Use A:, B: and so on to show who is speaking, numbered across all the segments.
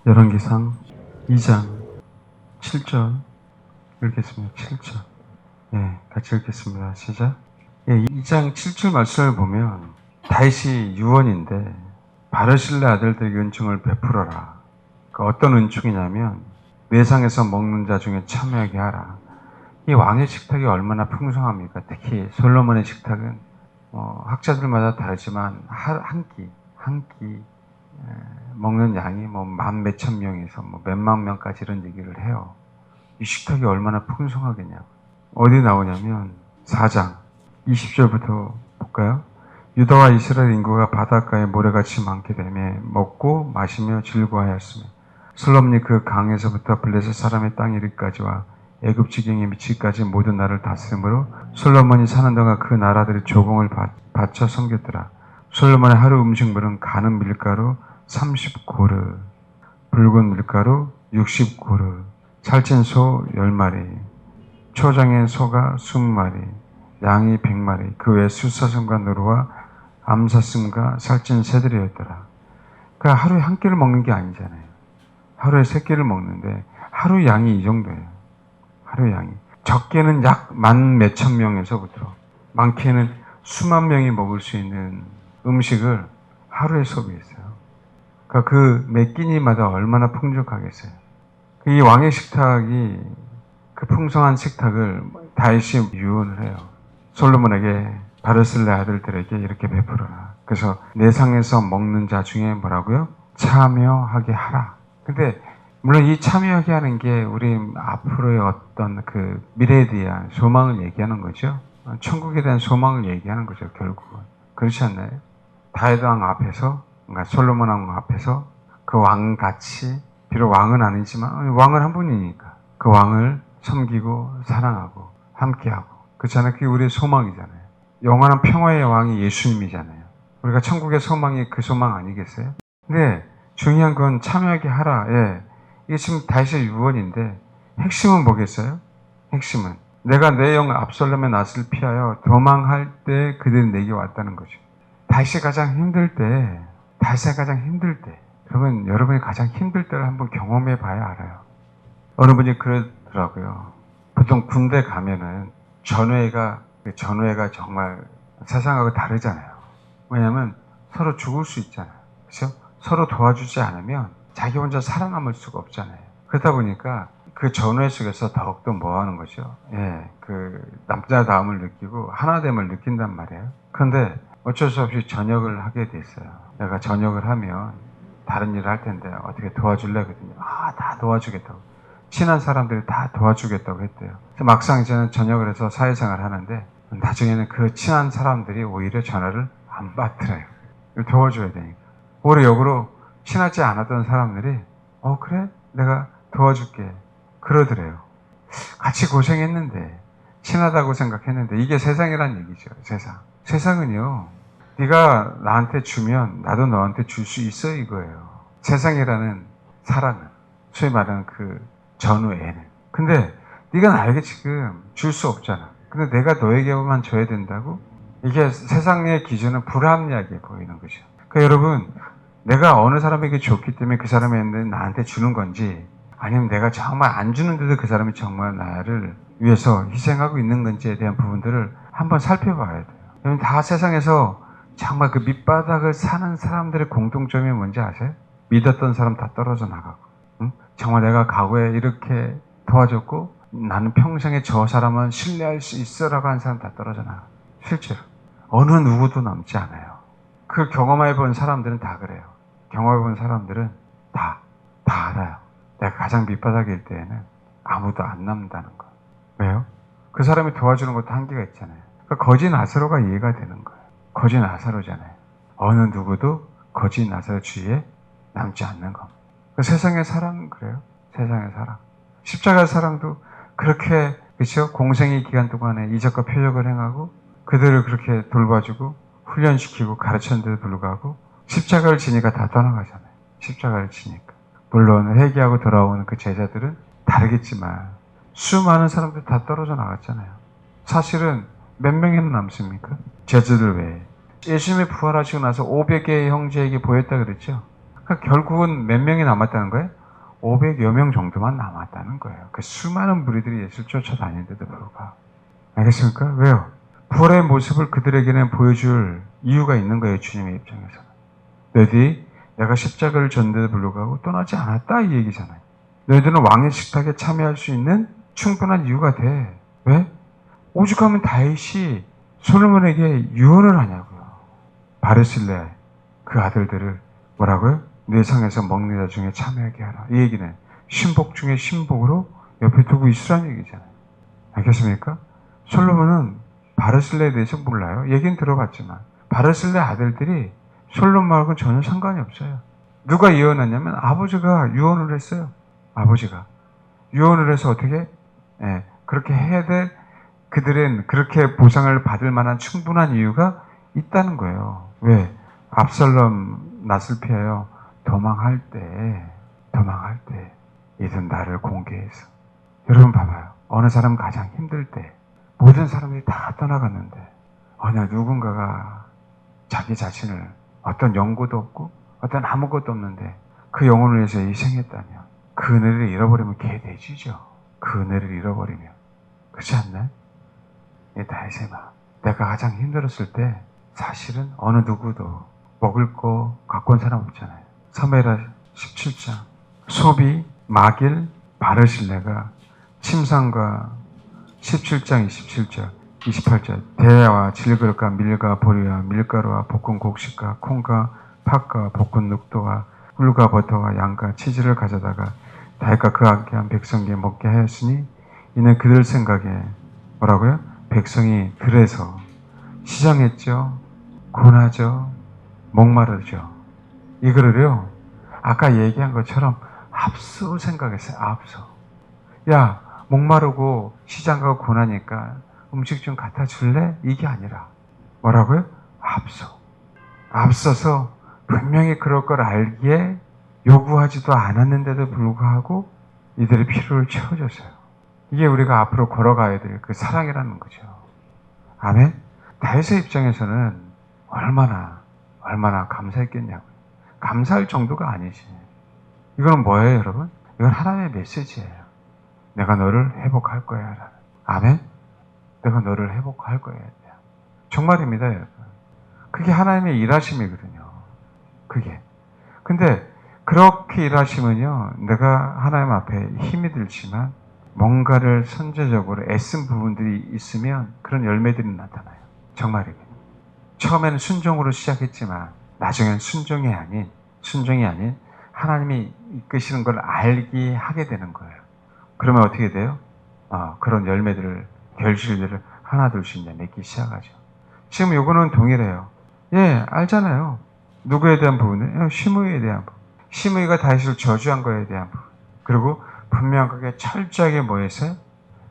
A: 열왕기상 2장 7절 읽겠습니다. 7절. 같이 읽겠습니다. 시작. 2장 7절 말씀을 보면 다윗이 유언인데 바르실레 아들들에게 은총을 베풀어라. 어떤 은총이냐면 외상에서 먹는 자 중에 참여하게 하라. 이 왕의 식탁이 얼마나 풍성합니까? 특히 솔로몬의 식탁은 학자들마다 다르지만 한 끼 먹는 양이 만 몇천 명에서 몇만 명까지 이런 얘기를 해요. 이 식탁이 얼마나 풍성하겠냐고. 어디 나오냐면 4장 20절부터 볼까요? 유다와 이스라엘 인구가 바닷가에 모래같이 많게 되며 먹고 마시며 즐거워하였으며 솔로몬이 그 강에서부터 블레셋 사람의 땅 이르기까지와 애굽 지경에 미치기까지 모든 나라를 다스림으로 솔로몬이 사는 동안 그 나라들이 조공을 바쳐 섬겼더라. 솔로몬의 하루 음식물은 가는 밀가루 30고르, 붉은 밀가루 60고르, 살찐 소 10마리, 초장의 소가 20마리, 양이 100마리, 그 외 숫사슴과 누루와 암사슴과 살찐 새들이었더라. 그러니까 하루에 한 끼를 먹는 게 아니잖아요. 하루에 3끼를 먹는데 하루 양이 이 정도예요. 하루 양이. 적게는 약 만 몇천 명에서부터 많게는 수만 명이 먹을 수 있는 음식을 하루에 소비했어요. 그러니까 그 몇 끼니마다 얼마나 풍족하겠어요. 이 왕의 식탁이 그 풍성한 식탁을 다윗이 유언을 해요. 솔로몬에게 바르실레 아들들에게 이렇게 베풀어라. 그래서 내상에서 먹는 자 중에 뭐라고요? 참여하게 하라. 근데 물론 이 참여하게 하는 게 우리 앞으로의 어떤 그 미래에 대한 소망을 얘기하는 거죠. 천국에 대한 소망을 얘기하는 거죠. 결국은. 그렇지 않나요? 다윗 왕 앞에서, 그러니까 솔로몬 왕 앞에서 그 왕같이, 비록 왕은 아니지만 왕은 한 분이니까 그 왕을 섬기고 사랑하고 함께하고, 그렇잖아요. 그게 우리의 소망이잖아요. 영원한 평화의 왕이 예수님이잖아요. 우리가 천국의 소망이 그 소망 아니겠어요? 근데 중요한 건 참여하게 하라. 이게 지금 다윗의 유언인데 핵심은 뭐겠어요? 핵심은 내가 내 영 압살롬의 낯을 피하여 도망할 때 그들이 내게 왔다는 거죠. 다윗이 가장 힘들 때, 그러면 여러분이 가장 힘들 때를 한번 경험해 봐야 알아요. 어느 분이 그러더라고요. 보통 군대 가면은 전우회가 정말 세상하고 다르잖아요. 왜냐하면 서로 죽을 수 있잖아요. 그렇죠? 서로 도와주지 않으면 자기 혼자 살아남을 수가 없잖아요. 그러다 보니까 그 전우회 속에서 더욱더 뭐 하는 거죠? 그 남자다움을 느끼고 하나됨을 느낀단 말이에요. 그런데 어쩔 수 없이 전역을 하게 됐어요. 내가 전역을 하면 다른 일을 할 텐데 어떻게 도와줄래? 그랬더니 다 도와주겠다고. 친한 사람들이 다 도와주겠다고 했대요. 막상 이제는 전역을 해서 사회생활을 하는데 나중에는 그 친한 사람들이 오히려 전화를 안 받더래요. 도와줘야 되니까. 오히려 역으로 친하지 않았던 사람들이 그래? 내가 도와줄게. 그러더래요. 같이 고생했는데 친하다고 생각했는데 이게 세상이란 얘기죠. 세상은요. 네가 나한테 주면 나도 너한테 줄 수 있어 이거예요. 세상이라는 사랑은, 소위 말하는 그 전우애는. 근데 네가 나에게 지금 줄 수 없잖아. 근데 내가 너에게만 줘야 된다고? 이게 세상의 기준은 불합리하게 보이는 거죠. 그러니까 여러분, 내가 어느 사람에게 줬기 때문에 그 사람이 나한테 주는 건지, 아니면 내가 정말 안 주는데도 그 사람이 정말 나를 위해서 희생하고 있는 건지에 대한 부분들을 한번 살펴봐야 돼요. 여러분, 다 세상에서 정말 그 밑바닥을 사는 사람들의 공통점이 뭔지 아세요? 믿었던 사람 다 떨어져 나가고, 정말 내가 과거에 이렇게 도와줬고 나는 평생에 저 사람은 신뢰할 수 있어라고 한 사람 다 떨어져 나가. 실제로 어느 누구도 남지 않아요. 그 경험해 본 사람들은 다 그래요. 경험해 본 사람들은 다 알아요. 내가 가장 밑바닥일 때에는 아무도 안 남는다는 거. 왜요? 그 사람이 도와주는 것도 한계가 있잖아요. 그러니까 거지 나사로가 이해가 되는 거예요. 거지 나사로잖아요. 어느 누구도 거지 나사로 주위에 남지 않는 겁니다. 그 세상의 사랑은 그래요. 세상의 사랑. 십자가의 사랑도 그렇게, 그렇죠? 공생의 기간 동안에 이적과 표적을 행하고 그들을 그렇게 돌봐주고 훈련시키고 가르쳤는데도 불구하고 십자가를 지니까 다 떠나가잖아요. 십자가를 지니까. 물론 회개하고 돌아오는 그 제자들은 다르겠지만 수많은 사람들 다 떨어져 나갔잖아요. 사실은 몇 명이나 남습니까? 제자들 외에. 예수님이 부활하시고 나서 500개의 형제에게 보였다 그랬죠. 그러니까 결국은 몇 명이 남았다는 거예요? 500여 명 정도만 남았다는 거예요. 그 수많은 무리들이 예수를 쫓아다니는데도 불구하고. 알겠습니까? 왜요? 부활의 모습을 그들에게는 보여줄 이유가 있는 거예요. 주님의 입장에서. 너희들이 내가 십자가를 졌는데도 불구하고 떠나지 않았다 이 얘기잖아요. 너희들은 왕의 식탁에 참여할 수 있는 충분한 이유가 돼. 왜? 오죽하면 다윗이 솔로몬에게 유언을 하냐고요. 바르실레 그 아들들을 뭐라고요? 내 상에서 먹는 자 중에 참여하게 하라. 이 얘기는 신복 중에 신복으로 옆에 두고 있으라는 얘기잖아요. 알겠습니까? 솔로몬은 바르실레에 대해서 몰라요. 얘기는 들어봤지만 바르실레 아들들이 솔로몬하고는 전혀 상관이 없어요. 누가 예언했냐면 아버지가 유언을 했어요. 아버지가 유언을 해서 어떻게 그렇게 해야 될 그들은 그렇게 보상을 받을 만한 충분한 이유가 있다는 거예요. 왜? 압살롬 낯을 피하여 도망할 때 이든 나를 공개해서. 여러분 봐봐요. 어느 사람 가장 힘들 때 모든 사람들이 다 떠나갔는데 어느 누군가가 자기 자신을 어떤 연고도 없고 어떤 아무것도 없는데 그 영혼을 위해서 희생했다면 그 은혜를 잃어버리면 개돼지죠. 그 은혜를 잃어버리면. 그렇지 않나요? 다윗의 마음. 내가 가장 힘들었을 때 사실은 어느 누구도 먹을 거 갖고 온 사람 없잖아요. 사무엘하 17장 소비, 마길, 바르실레가 침상과 17장 27절 28절 대야와 질그릇과 밀과 보리와 밀가루와 볶은 곡식과 콩과 팥과 볶은 눅도와 꿀과 버터와 양과 치즈를 가져다가 다윗과 그와 함께한 백성에게 먹게 하였으니 이는 그들 생각에 뭐라고요? 백성이 들에서 시장했죠. 고나죠. 목마르죠. 이거를요. 아까 얘기한 것처럼 앞서 생각했어요. 앞서. 야, 목마르고 시장 가고 고나니까 음식 좀 갖다 줄래? 이게 아니라 뭐라고요? 앞서서 분명히 그럴 걸 알기에 요구하지도 않았는데도 불구하고 이들의 필요를 채워줬어요. 이게 우리가 앞으로 걸어가야 될 그 사랑이라는 거죠. 아멘? 다윗의 입장에서는 얼마나 감사했겠냐고요. 감사할 정도가 아니지. 이건 뭐예요, 여러분? 이건 하나님의 메시지예요. 내가 너를 회복할 거야. 라는. 아멘? 내가 너를 회복할 거야. 정말입니다, 여러분. 그게 하나님의 일하심이거든요. 그게. 근데 그렇게 일하시면요, 내가 하나님 앞에 힘이 들지만 뭔가를 선제적으로 애쓴 부분들이 있으면 그런 열매들이 나타나요. 정말입니다. 처음에는 순종으로 시작했지만 나중엔 순종이 아닌 하나님이 이끄시는 걸 알게 하게 되는 거예요. 그러면 어떻게 돼요? 그런 열매들을, 결실들을 하나둘씩 이제 맺기 시작하죠. 지금 요거는 동일해요. 예, 알잖아요. 누구에 대한 부분은? 시므이에 대한 부분. 시므이가 다윗을 저주한 거에 대한 부분. 그리고 분명하게 철저하게 뭐했어요?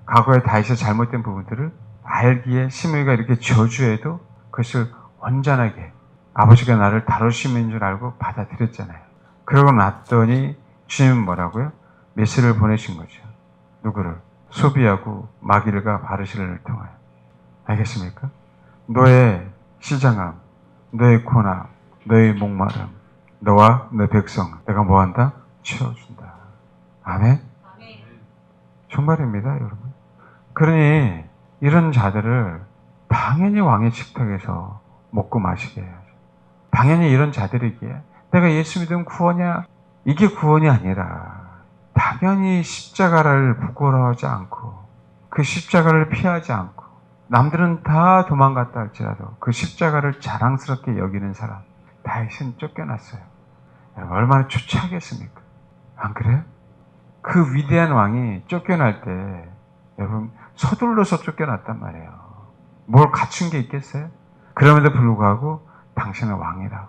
A: 과거에 다윗의 잘못된 부분들을 알기에 시므이가 이렇게 저주해도 그것을 온전하게 아버지가 나를 다루시는 줄 알고 받아들였잖아요. 그러고 났더니 주님은 뭐라고요? 메시를 보내신 거죠. 누구를? 소비하고 마길과 바르실레를 통하여. 알겠습니까? 너의 시장함, 너의 고난, 너의 목마름, 너와 너 백성 내가 뭐한다? 채워준다. 아멘? 정말입니다, 여러분. 그러니 이런 자들을 당연히 왕의 식탁에서 먹고 마시게 해야죠. 당연히 이런 자들에게 내가 예수 믿으면 구원이야. 이게 구원이 아니라 당연히 십자가를 부끄러워하지 않고 그 십자가를 피하지 않고 남들은 다 도망갔다 할지라도 그 십자가를 자랑스럽게 여기는 사람 다윗은 쫓겨났어요. 여러분 얼마나 초췌하겠습니까? 안 그래요? 그 위대한 왕이 쫓겨날 때 여러분 서둘러서 쫓겨났단 말이에요. 뭘 갖춘 게 있겠어요? 그럼에도 불구하고 당신은 왕이라고.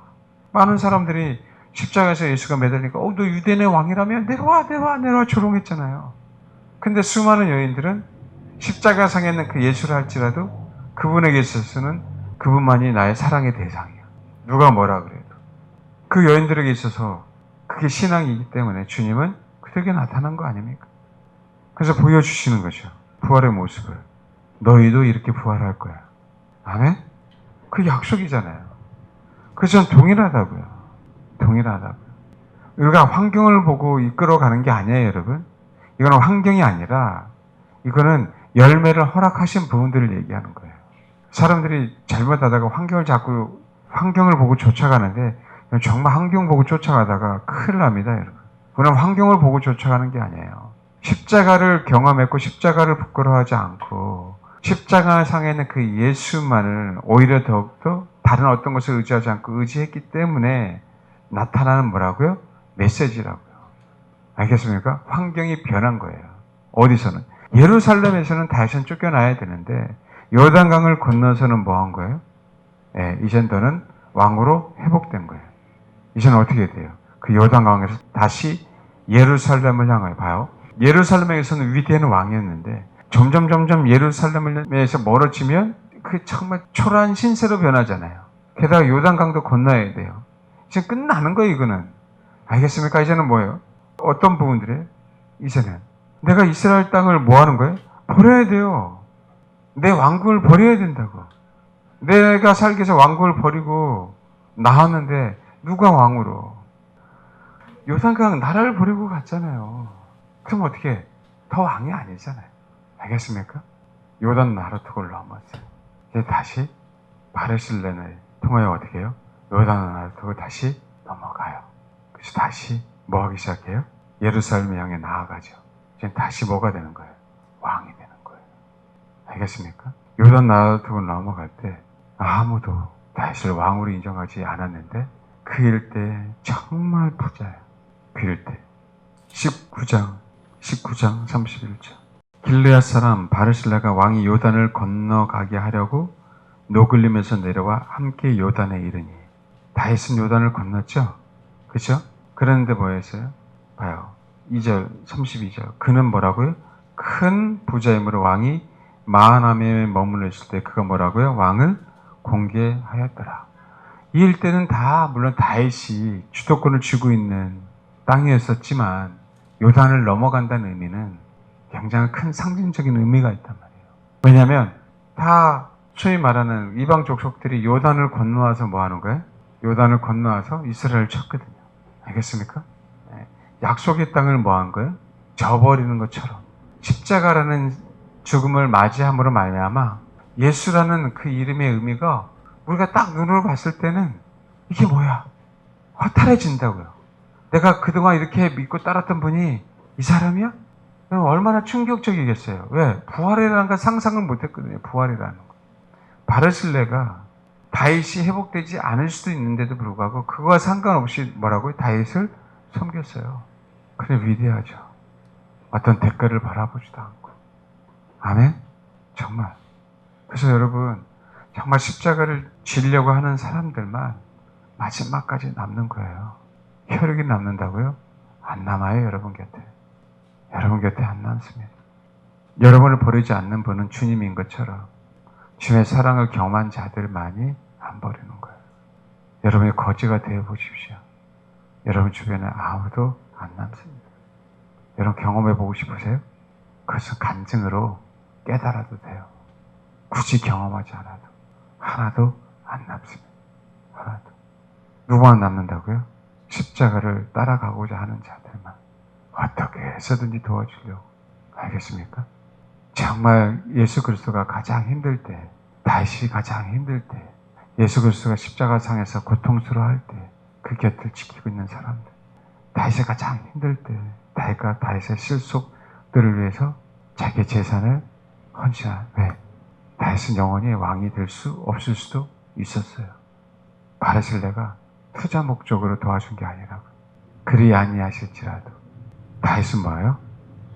A: 많은 사람들이 십자가에서 예수가 매달리니까 너 유대인의 왕이라면 내려와 조롱했잖아요. 근데 수많은 여인들은 십자가상에 있는 그 예수를 할지라도 그분에게 있어서는 그분만이 나의 사랑의 대상이야. 누가 뭐라 그래도. 그 여인들에게 있어서 그게 신앙이기 때문에 주님은 그들에게 나타난 거 아닙니까? 그래서 보여주시는 거죠. 부활의 모습을. 너희도 이렇게 부활할 거야. 아멘? 그 약속이잖아요. 그래서 전 동일하다고요. 우리가 환경을 보고 이끌어가는 게 아니에요, 여러분. 이거는 환경이 아니라 이거는 열매를 허락하신 부분들을 얘기하는 거예요. 사람들이 잘못하다가 환경을 보고 쫓아가는데 정말 환경 보고 쫓아가다가 큰일 납니다, 여러분. 그건 환경을 보고 쫓아가는 게 아니에요. 십자가를 경험했고 십자가를 부끄러워하지 않고 십자가 상에 있는 그 예수만을 오히려 더욱더 다른 어떤 것을 의지하지 않고 의지했기 때문에 나타나는 뭐라고요? 메시지라고요. 알겠습니까? 환경이 변한 거예요. 어디서는? 예루살렘에서는 다시는 쫓겨나야 되는데 요단강을 건너서는 뭐 한 거예요? 이젠 너는 왕으로 회복된 거예요. 이제는 어떻게 돼요? 그 요단강에서 다시 예루살렘을 향하여 봐요. 예루살렘에서는 위대한 왕이었는데 점점 예루살렘에서 멀어지면 그 정말 초라한 신세로 변하잖아요. 게다가 요단강도 건너야 돼요. 이제 끝나는 거예요, 이거는. 알겠습니까? 이제는 뭐예요? 어떤 부분들이에요? 이제는 내가 이스라엘 땅을 뭐 하는 거예요? 버려야 돼요. 내 왕국을 버려야 된다고. 내가 살기 위해서 왕국을 버리고 나왔는데 누가 왕으로? 요단강 나라를 버리고 갔잖아요. 그럼 어떻게 해? 더 왕이 아니잖아요. 알겠습니까? 요단 나루턱을 넘었어요. 이제 다시 바르실렌을 통하여 어떻게 해요? 요단 나루턱을 다시 넘어가요. 그래서 다시 뭐 하기 시작해요? 예루살렘을 향해 나아가죠. 이제 다시 뭐가 되는 거예요? 왕이 되는 거예요. 알겠습니까? 요단 나루턱을 넘어갈 때 아무도 다윗을 왕으로 인정하지 않았는데 그 일대 정말 부자예요. 그 일대 19장 31절 길르앗 사람 바르실라가 왕이 요단을 건너가게 하려고 노글림에서 내려와 함께 요단에 이르니 다윗은 요단을 건넜죠? 그죠? 그런데 뭐 했어요? 봐요. 2절 32절 그는 뭐라고요? 큰 부자이므로 왕이 마하나임에 머물러 있을 때 그가 뭐라고요? 왕을 공개하였더라. 이 일대는 다 물론 다윗이 주도권을 쥐고 있는 땅이었었지만 요단을 넘어간다는 의미는 굉장히 큰 상징적인 의미가 있단 말이에요. 왜냐하면 다 소위 말하는 이방 족속들이 요단을 건너와서 뭐 하는 거예요? 요단을 건너와서 이스라엘을 쳤거든요. 알겠습니까? 약속의 땅을 뭐 한 거예요? 저버리는 것처럼 십자가라는 죽음을 맞이함으로 말미암아 예수라는 그 이름의 의미가 우리가 딱 눈으로 봤을 때는 이게 뭐야? 허탈해진다고요. 내가 그동안 이렇게 믿고 따랐던 분이 이 사람이야? 얼마나 충격적이겠어요. 왜? 부활이라는 걸 상상을 못했거든요. 부활이라는 거. 바르실레가 다윗이 회복되지 않을 수도 있는데도 불구하고 그거와 상관없이 뭐라고요? 다윗을 섬겼어요. 그래 위대하죠. 어떤 대가를 바라보지도 않고. 아멘? 정말. 그래서 여러분 정말 십자가를 지려고 하는 사람들만 마지막까지 남는 거예요. 혈육이 남는다고요? 안 남아요, 여러분 곁에. 여러분 곁에 안 남습니다. 여러분을 버리지 않는 분은 주님인 것처럼 주의 사랑을 경험한 자들만이 안 버리는 거예요. 여러분이 거지가 되어 보십시오. 여러분 주변에 아무도 안 남습니다. 여러분 경험해 보고 싶으세요? 그것은 간증으로 깨달아도 돼요. 굳이 경험하지 않아도 하나도 안 남습니다. 하나도. 누구만 남는다고요? 십자가를 따라가고자 하는 자들만 어떻게 해서든지 도와주려고. 알겠습니까? 정말 예수 그리스도가 가장 힘들 때, 다윗이 가장 힘들 때, 예수 그리스도가 십자가상에서 고통스러워할 때 그 곁을 지키고 있는 사람들, 다윗이 가장 힘들 때 다윗과 다윗의 실속들을 위해서 자기의 재산을 헌신한. 왜? 다윗은 영원히 왕이 될 수 없을 수도 있었어요. 바르실레가 투자 목적으로 도와준 게 아니라고. 그리 아니하실지라도 다윗은 뭐예요?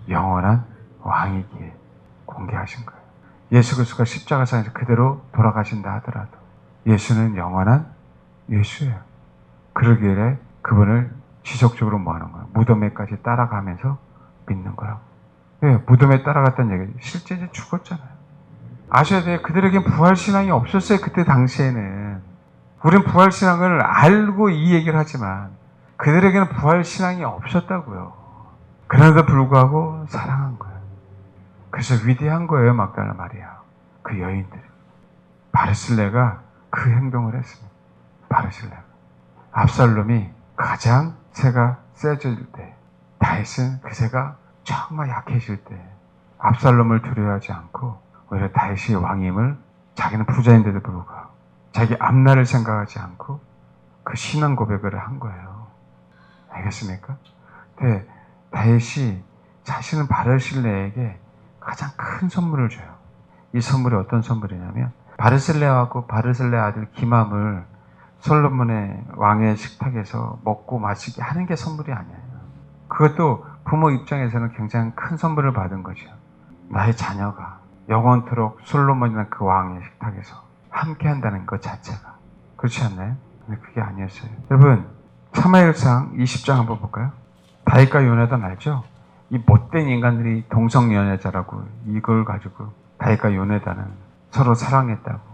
A: 영원한 왕이기에 공개하신 거예요. 예수 그리스도가 십자가상에서 그대로 돌아가신다 하더라도 예수는 영원한 예수예요. 그러기에 그분을 지속적으로 뭐 하는 거예요? 무덤에까지 따라가면서 믿는 거라고. 왜? 무덤에 따라갔다는 얘기죠. 실제 이제 죽었잖아요. 아셔야 돼요. 그들에겐 부활신앙이 없었어요. 그때 당시에는. 우린 부활신앙을 알고 이 얘기를 하지만 그들에게는 부활신앙이 없었다고요. 그런데도 불구하고 사랑한 거예요. 그래서 위대한 거예요. 막달라 마리아. 그 여인들이. 바르실레가 그 행동을 했습니다. 바르실레가. 압살롬이 가장 새가 세질 때, 다윗은 그새가 정말 약해질 때 압살롬을 두려워하지 않고 오히려 다윗이 왕임을, 자기는 부자인데도 불구하고 자기 앞날을 생각하지 않고 그 신앙 고백을 한 거예요. 알겠습니까? 근데 다윗이 자신은 바르실레에게 가장 큰 선물을 줘요. 이 선물이 어떤 선물이냐면 바르실레하고 바르실레 아들 기맘을 솔로몬의 왕의 식탁에서 먹고 마시게 하는 게 선물이 아니에요. 그것도 부모 입장에서는 굉장히 큰 선물을 받은 거죠. 나의 자녀가 영원토록 솔로몬이나 그 왕의 식탁에서 함께 한다는 것 자체가. 그렇지 않나요? 근데 그게 아니었어요. 여러분, 사무엘상 20장 한번 볼까요? 다윗과 요나단 알죠? 이 못된 인간들이 동성연애자라고 이걸 가지고 다윗과 요나단은 서로 사랑했다고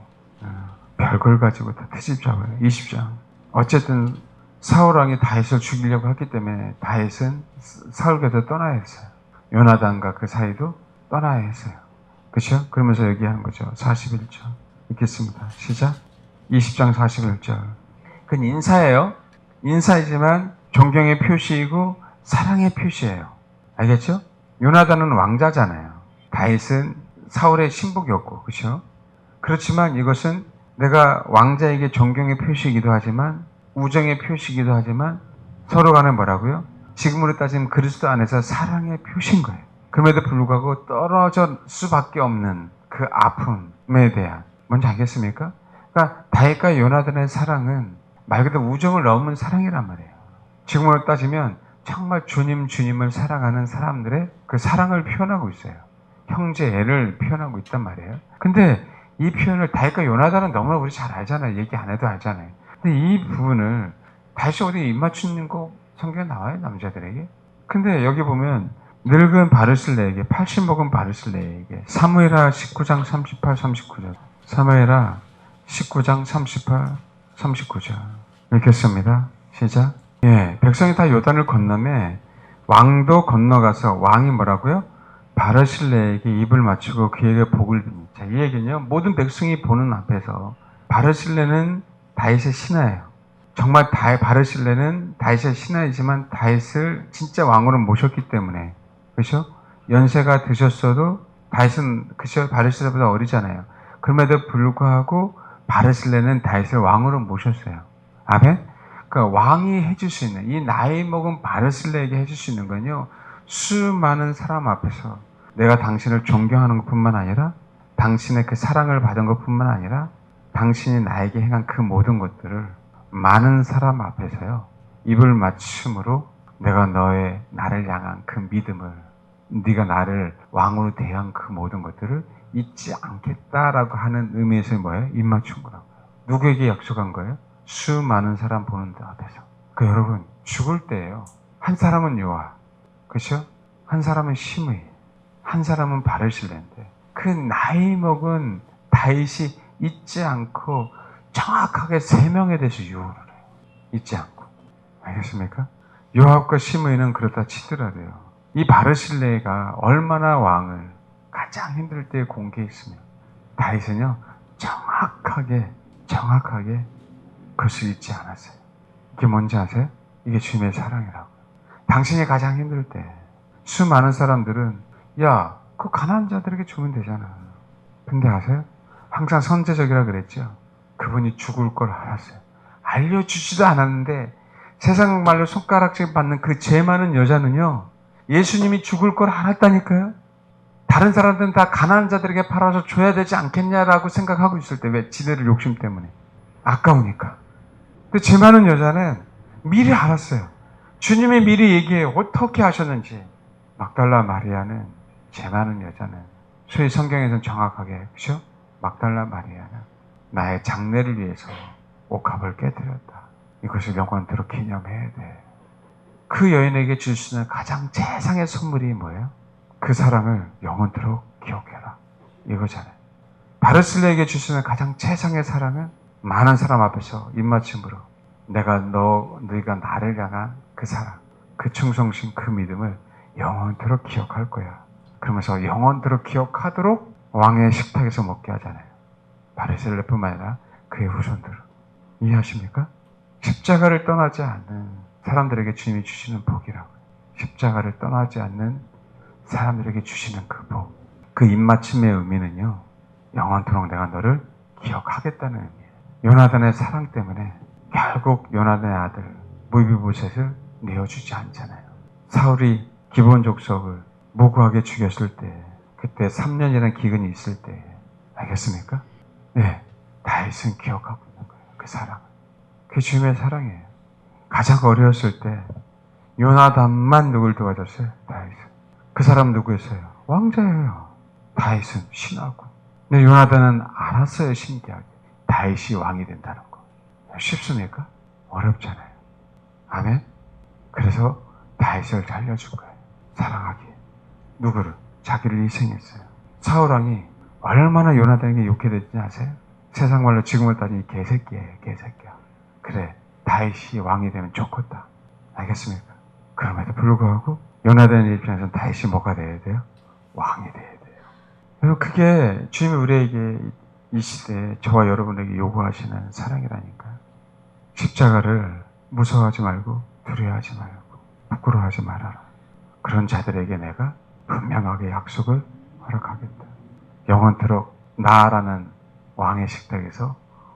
A: 별걸 가지고 다 트집잡아요. 20장. 어쨌든 사울왕이 다윗을 죽이려고 했기 때문에 다윗은 사울 곁에 떠나야 했어요. 요나단과 그 사이도 떠나야 했어요. 그렇죠? 그러면서 얘기하는 거죠. 41절 읽겠습니다. 시작. 20장 41절. 그건 인사예요. 인사이지만 존경의 표시이고 사랑의 표시예요. 알겠죠? 요나단은 왕자잖아요. 다윗은 사울의 신복이었고, 그렇죠? 그렇지만 이것은 내가 왕자에게 존경의 표시이기도 하지만 우정의 표시이기도 하지만 서로 간에 뭐라고요? 지금으로 따지면 그리스도 안에서 사랑의 표시인 거예요. 그럼에도 불구하고 떨어질 수밖에 없는 그 아픔에 대한, 뭔지 알겠습니까? 그러니까 다윗과 요나단의 사랑은 말 그대로 우정을 넘은 사랑이란 말이에요. 지금으로 따지면 정말 주님을 사랑하는 사람들의 그 사랑을 표현하고 있어요. 형제애를 표현하고 있단 말이에요. 근데 이 표현을 다윗과 요나단은 너무나 우리 잘 알잖아요. 얘기 안 해도 알잖아요. 근데 이 부분을 다시 어디 입맞추는 거 성경에 나와요, 남자들에게? 근데 여기 보면 늙은 바르실레에게, 80 먹은 바르실레에게, 사무엘하 19장 38, 39절. 사무엘하 19장 38, 39절. 읽겠습니다. 시작. 예, 백성이 다 요단을 건너매 왕도 건너가서 왕이 뭐라고요? 바르실레에게 입을 맞추고 그에게 복을 빕니다. 자, 이 얘기는요, 모든 백성이 보는 앞에서 바르실레는 다윗의 신하예요. 정말 바르실레는 다윗의 신하이지만 다윗을 진짜 왕으로 모셨기 때문에, 그렇죠? 연세가 드셨어도 다윗은 그죠? 바르실레보다 어리잖아요. 그럼에도 불구하고 바르실레는 다윗을 왕으로 모셨어요. 아멘? 그러니까 왕이 해줄 수 있는, 이 나이 먹은 바르실레에게 해줄 수 있는 건요, 수많은 사람 앞에서 내가 당신을 존경하는 것뿐만 아니라 당신의 그 사랑을 받은 것뿐만 아니라 당신이 나에게 행한 그 모든 것들을 많은 사람 앞에서요, 입을 맞춤으로 내가 나를 향한 그 믿음을, 네가 나를 왕으로 대한 그 모든 것들을 잊지 않겠다라고 하는 의미에서 뭐예요? 입 맞춘 거라고요. 누구에게 약속한 거예요? 수많은 사람 보는 데 앞에서. 그 여러분, 죽을 때예요. 한 사람은 요아, 그렇죠? 한 사람은 시므이, 한 사람은 바르실레인데 그 나이 먹은 다윗이 잊지 않고 정확하게 3명에 대해서 유언을 해요. 잊지 않고. 알겠습니까? 요압과 시므이는 그렇다 치더라도요, 이 바르실레가 얼마나 왕을 가장 힘들 때 공개했으며 다윗은요 정확하게 그것을 잊지 않았어요. 이게 뭔지 아세요? 이게 주님의 사랑이라고. 당신이 가장 힘들 때 수많은 사람들은 야, 그 가난한 자들에게 주면 되잖아. 근데 아세요? 항상 선제적이라 그랬죠. 그분이 죽을 걸 알았어요. 알려주지도 않았는데 세상 말로 손가락질 받는 그 죄 많은 여자는요, 예수님이 죽을 걸 알았다니까요. 다른 사람들은 다 가난한 자들에게 팔아서 줘야 되지 않겠냐라고 생각하고 있을 때, 왜? 지네들 욕심 때문에. 아까우니까. 근데 죄 많은 여자는 미리 알았어요. 주님이 미리 얘기해요. 어떻게 하셨는지. 막달라 마리아는, 죄 많은 여자는, 소위 성경에서는 정확하게, 그죠? 막달라 마리아는 나의 장례를 위해서 옥합을 깨뜨렸다. 이것을 영원토록 기념해야 돼. 그 여인에게 줄 수 있는 가장 최상의 선물이 뭐예요? 그 사랑을 영원토록 기억해라. 이거잖아요. 바르실레에게 줄 수 있는 가장 최상의 사랑은 많은 사람 앞에서 입맞춤으로 너희가 나를 향한 그 사랑, 그 충성심, 그 믿음을 영원토록 기억할 거야. 그러면서 영원토록 기억하도록 왕의 식탁에서 먹게 하잖아요. 바르실레뿐만 아니라 그의 후손들. 이해하십니까? 십자가를 떠나지 않는 사람들에게 주님이 주시는 복이라고. 십자가를 떠나지 않는 사람들에게 주시는 그 복. 그 입맞춤의 의미는요, 영원토록 내가 너를 기억하겠다는 의미예요. 요나단의 사랑 때문에 결국 요나단의 아들 무비보셋을 내어주지 않잖아요. 사울이 기브온 족속을 무고하게 죽였을 때, 그때 3년이라는 기근이 있을 때, 알겠습니까? 네, 다윗은 기억하고 있는 거예요. 그 사랑. 그게 주님의 사랑이에요. 가장 어려웠을 때 요나단만 누굴 도와줬어요? 다윗은. 그 사람 누구였어요? 왕자예요. 다윗은 신하고. 근데 요나단은 알았어요, 신기하게. 다윗이 왕이 된다는 거. 쉽습니까? 어렵잖아요. 아멘? 그래서 다윗을 살려준 거예요. 사랑하기에. 누구를? 자기를 희생했어요. 사울왕이 얼마나 요나단에게 욕해댔지 아세요? 세상 말로 지금을 따지니 개새끼예요, 개새끼야. 그래, 다윗이 왕이 되면 좋겠다. 알겠습니까? 그럼에도 불구하고 요나단의 입장에서는 다윗이 뭐가 돼야 돼요? 왕이 돼야 돼요. 그리고 그게 주님이 우리에게 이 시대에 저와 여러분에게 요구하시는 사랑이라니까요. 십자가를 무서워하지 말고 두려워하지 말고 부끄러워하지 말아라. 그런 자들에게 내가 분명하게 약속을 허락하겠다. 영원토록 나라는 왕의 식탁에서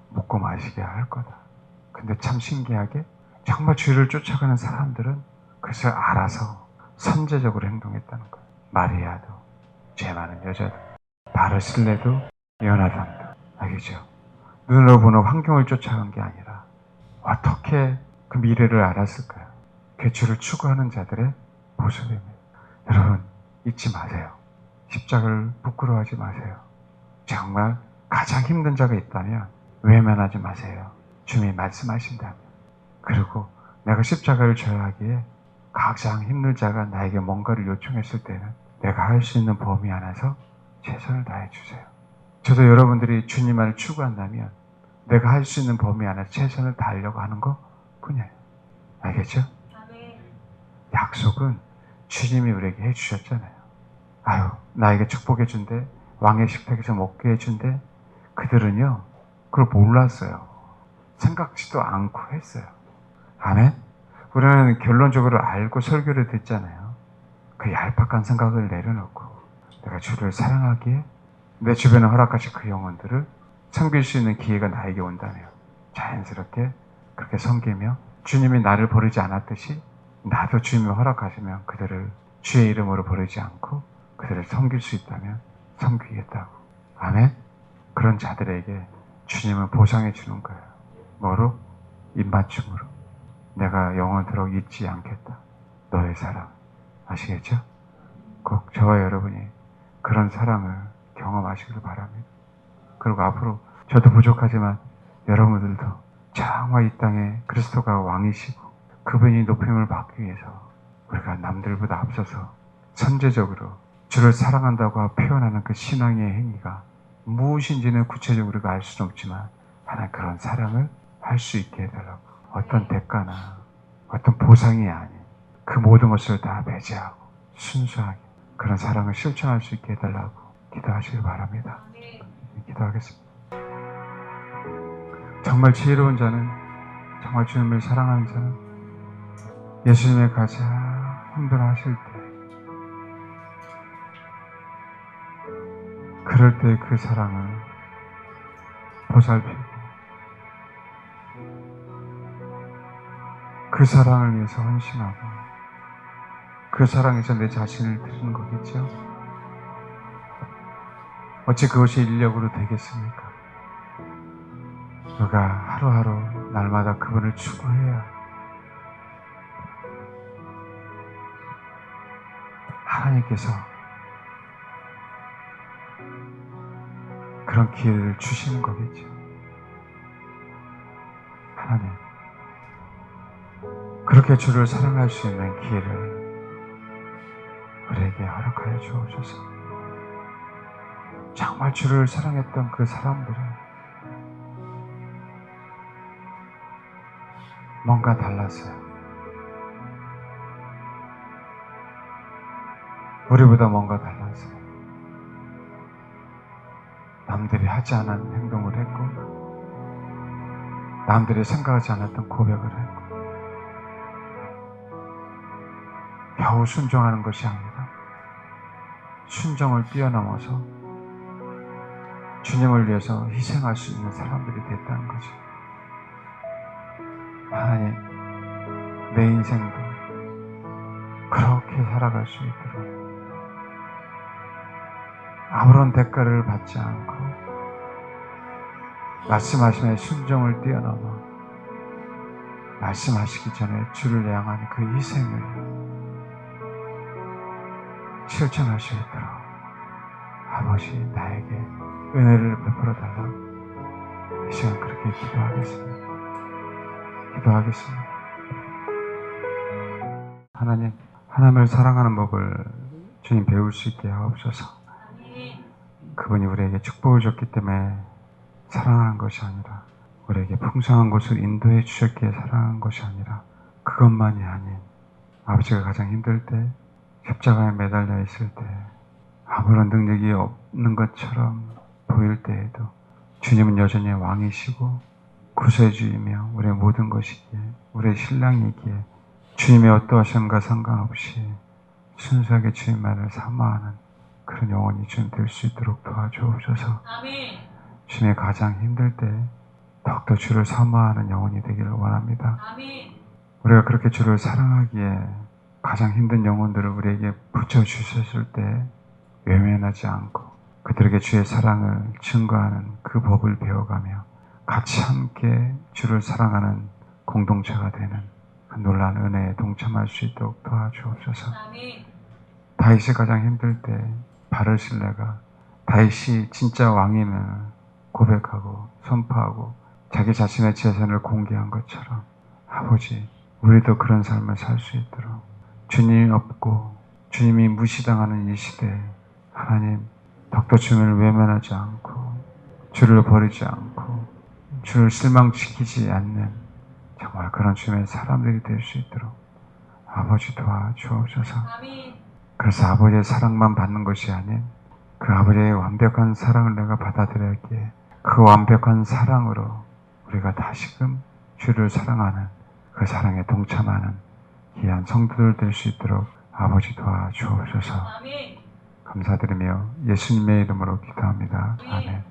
A: 먹고 마시게 할 거다. 근데 참 신기하게 정말 주를 쫓아가는 사람들은 그것을 알아서 선제적으로 행동했다는 거예요. 마리아도, 죄 많은 여자도, 바르실레도, 요나단도. 알겠죠? 눈으로 보는 환경을 쫓아간 게 아니라 어떻게 그 미래를 알았을까요? 그 주를 추구하는 자들의 모습입니다. 여러분, 잊지 마세요. 십자가를 부끄러워하지 마세요. 정말 가장 힘든 자가 있다면 외면하지 마세요. 주님이 말씀하신다면. 그리고 내가 십자가를 져야 하기에 가장 힘든 자가 나에게 뭔가를 요청했을 때는 내가 할 수 있는 범위 안에서 최선을 다해 주세요. 저도 여러분들이 주님만을 추구한다면 내가 할 수 있는 범위 안에서 최선을 다하려고 하는 것 뿐이에요. 알겠죠? 약속은 주님이 우리에게 해주셨잖아요. 아유, 나에게 축복해 준대, 왕의 식탁에서 먹게 해준대. 그들은요, 그걸 몰랐어요. 생각지도 않고 했어요. 아멘? 우리는 결론적으로 알고 설교를 듣잖아요. 그 얄팍한 생각을 내려놓고 내가 주를 사랑하기에 내 주변에 허락하신 그 영혼들을 섬길 수 있는 기회가 나에게 온다면 자연스럽게 그렇게 섬기며 주님이 나를 버리지 않았듯이 나도 주님이 허락하시면 그들을 주의 이름으로 버리지 않고 그들을 섬길 수 있다면 섬기겠다고. 아멘? 그런 자들에게 주님은 보상해 주는 거예요. 뭐로? 입맞춤으로. 내가 영원토록 잊지 않겠다. 너의 사랑. 아시겠죠? 꼭 저와 여러분이 그런 사랑을 경험하시길 바랍니다. 그리고 앞으로 저도 부족하지만 여러분들도 정말 이 땅에 그리스도가 왕이시고 그분이 높임을 받기 위해서 우리가 남들보다 앞서서 선제적으로 주를 사랑한다고 표현하는 그 신앙의 행위가 무엇인지는 구체적으로 우리가 알 수는 없지만 하나님 그런 사랑을 할 수 있게 해달라고. 어떤 대가나 어떤 보상이 아닌 그 모든 것을 다 배제하고 순수하게 그런 사랑을 실천할 수 있게 해달라고 기도하시길 바랍니다. 기도하겠습니다. 정말 지혜로운 자는, 정말 주님을 사랑하는 자는 예수님의 가장 힘들어하실 때, 그럴 때 그 사랑을 보살피고 그 사랑을 위해서 헌신하고 그 사랑에서 내 자신을 드리는 거겠죠? 어찌 그것이 인력으로 되겠습니까? 우리가 하루하루 날마다 그분을 추구해야 하나님께서 그런 기회를 주시는 거겠죠. 하나님, 그렇게 주를 사랑할 수 있는 기회를 우리에게 허락하여 주옵소서. 정말 주를 사랑했던 그 사람들은 뭔가 달랐어요. 우리보다 뭔가 달랐어요. 남들이 하지 않은 행동을 했고 남들이 생각하지 않았던 고백을 했고 겨우 순종하는 것이 아니라 순종을 뛰어넘어서 주님을 위해서 희생할 수 있는 사람들이 됐다는 거죠. 하나님, 내 인생도 그렇게 살아갈 수 있도록 아무런 대가를 받지 않고 말씀하시는 순종을 뛰어넘어 말씀하시기 전에 주를 향한 그 희생을 실천할 수 있도록 아버지 나에게 은혜를 베풀어 달라고 이 시간 그렇게 기도하겠습니다. 하나님, 하나님을 사랑하는 법을 주님 배울 수 있게 하옵소서. 그분이 우리에게 축복을 줬기 때문에 사랑하는 것이 아니라 우리에게 풍성한 곳을 인도해 주셨기에 사랑하는 것이 아니라 그것만이 아닌 아버지가 가장 힘들 때 십자가에 매달려 있을 때 아무런 능력이 없는 것처럼 보일 때에도 주님은 여전히 왕이시고 구세주이며 우리의 모든 것이기에 우리의 신랑이기에 주님의 어떠하심과 상관없이 순수하게 주님만을 사모하는 그런 영혼이 주님 될 수 있도록 도와주옵소서.
B: 아멘.
A: 주님의 가장 힘들 때 더욱더 주를 사모하는 영혼이 되기를 원합니다.
B: 아멘.
A: 우리가 그렇게 주를 사랑하기에 가장 힘든 영혼들을 우리에게 붙여주셨을 때 외면하지 않고 그들에게 주의 사랑을 증거하는 그 법을 배워가며 같이 함께 주를 사랑하는 공동체가 되는 그 놀라운 은혜에 동참할 수 있도록 도와주옵소서.
B: 아멘.
A: 다윗이 가장 힘들 때 바르실레가 다윗이 진짜 왕임을 고백하고 선포하고 자기 자신의 재산을 공개한 것처럼 아버지 우리도 그런 삶을 살 수 있도록 주님이 없고 주님이 무시당하는 이 시대에 하나님 더욱더 주님을 외면하지 않고 주를 버리지 않고 주를 실망시키지 않는 정말 그런 주님의 사람들이 될 수 있도록 아버지 도와주옵소서.
B: 아멘.
A: 그래서 아버지의 사랑만 받는 것이 아닌 그 아버지의 완벽한 사랑을 내가 받아들였기에 그 완벽한 사랑으로 우리가 다시금 주를 사랑하는 그 사랑에 동참하는 귀한 성도들 될 수 있도록 아버지 도와주옵소서.
B: 아멘.
A: 감사드리며 예수님의 이름으로 기도합니다. 아멘.